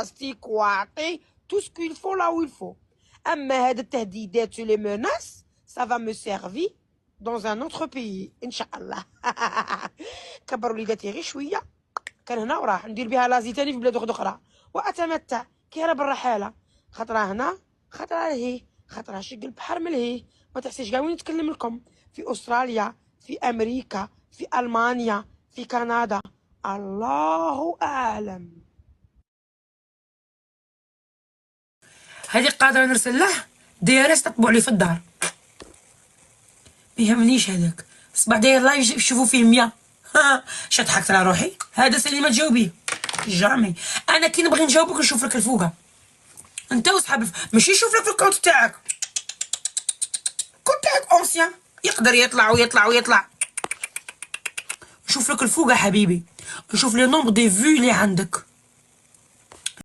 بلاستيك واعطي تو سكو الفو لا ويل فو. اما هاد التهديدات لي موناس سافا مو سيرفي دون ان اوتر بيي ان شاء الله. كبر وليداتي غير شويه، كان هنا وراح ندير بها لازي تاني في بلاد اخرى واتمتع كيرا بالرحاله. خطره هنا خطره لهي، خطره شق البحر من لهي. ما تحسيش كاع وين نتكلم لكم، في استراليا، في امريكا، في المانيا، في كندا، الله اعلم. هذه قادرة نرسل له ديارات تطبع لي في الدار، ما يهمنيش هذاك. صباح داير لايف يشوفوا فيه 100. شا ضحكت على روحي. هذا سالي ما تجاوبيه جامي. انا كي نبغي نجاوبك نشوف لك الفوقه انت وصحاب ماشي نشوف لك في الكونت تاعك. كنت تاعك اونسيان يقدر يطلع ويطلع ويطلع. نشوف لك الفوقه حبيبي، نشوف لي نومبر دي فيو اللي عندك.